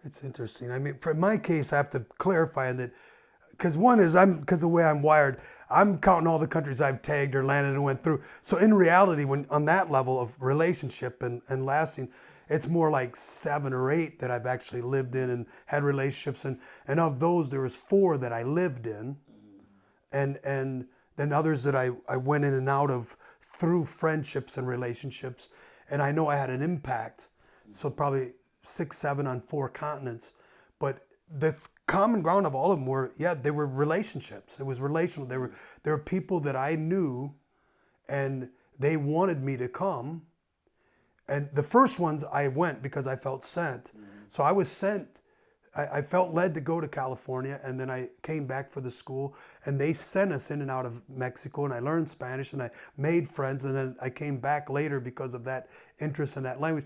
It's interesting. I mean, for my case, I have to clarify that because one is because the way I'm wired, I'm counting all the countries I've tagged or landed and went through. So in reality, when on that level of relationship and lasting, it's more like 7 or 8 that I've actually lived in and had relationships, and of those there was 4 that I lived in, and then others that I went in and out of through friendships and relationships, and I know I had an impact. So probably 6, 7 on 4 continents, but the common ground of all of them were, yeah, they were relationships. It was relational. They were people that I knew, and they wanted me to come. And the first ones I went because I felt sent. So I was sent. I felt led to go to California, and then I came back for the school, and they sent us in and out of Mexico, and I learned Spanish, and I made friends, and then I came back later because of that interest in that language.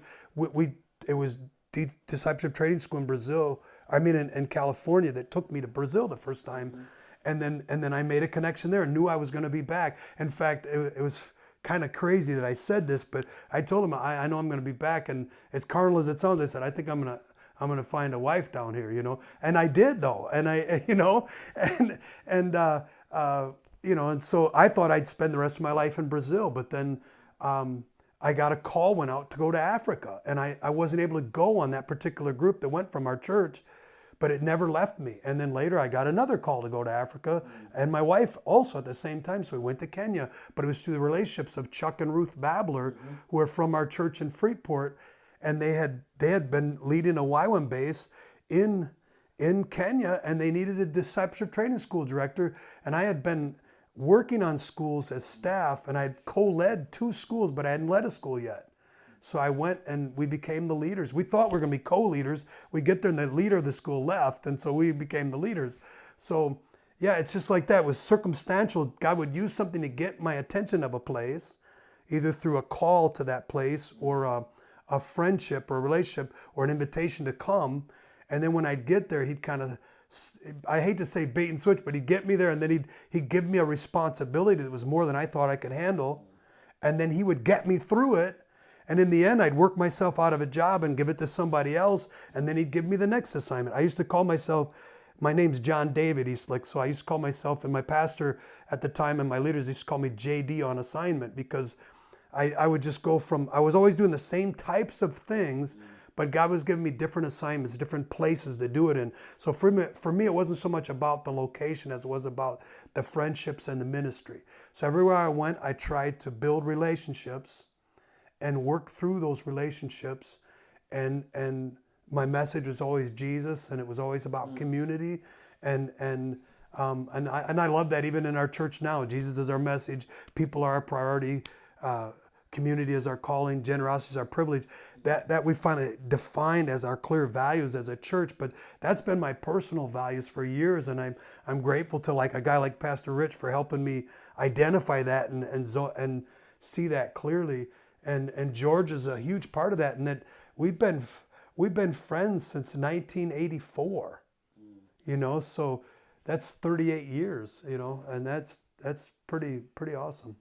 It was Discipleship Training School in Brazil, in California, that took me to Brazil the first time, and then I made a connection there and knew I was going to be back. In fact, it was kind of crazy that I said this, but I told him I know I'm going to be back, and as carnal as it sounds, I said I think I'm gonna find a wife down here, and I did though, and I, and so I thought I'd spend the rest of my life in Brazil, but then I got a call went out to go to Africa, and I wasn't able to go on that particular group that went from our church, but it never left me. And then later I got another call to go to Africa, and my wife also at the same time, so we went to Kenya, but it was through the relationships of Chuck and Ruth Babler, who are from our church in Freeport, and they had been leading a YWAM base in Kenya, and they needed a discipleship training school director, and I had been working on schools as staff, and I'd co-led 2 schools, but I hadn't led a school yet. So I went and we became the leaders. We thought we were going to be co-leaders. We get there and the leader of the school left, and so we became the leaders. So yeah, it's just like that. It was circumstantial. God would use something to get my attention of a place, either through a call to that place or a friendship or a relationship or an invitation to come. And then when I'd get there, he'd kind of, I hate to say bait and switch, but he'd get me there, and then he'd give me a responsibility that was more than I thought I could handle. And then he would get me through it. And in the end, I'd work myself out of a job and give it to somebody else. And then he'd give me the next assignment. I used to call myself, my name's John David. So I used to call myself, and my pastor at the time and my leaders used to call me JD on assignment, because I would just go from, I was always doing the same types of things, but God was giving me different assignments, different places to do it in. So for me, it wasn't so much about the location as it was about the friendships and the ministry. So everywhere I went, I tried to build relationships and work through those relationships. And my message was always Jesus, and it was always about community. And I love that even in our church now. Jesus is our message. People are our priority. Community is our calling. Generosity is our privilege. That we find it defined as our clear values as a church. But that's been my personal values for years, and I'm grateful to like a guy like Pastor Rich for helping me identify that and see that clearly. And George is a huge part of that, and that we've been friends since 1984. So that's 38 years. And that's pretty awesome.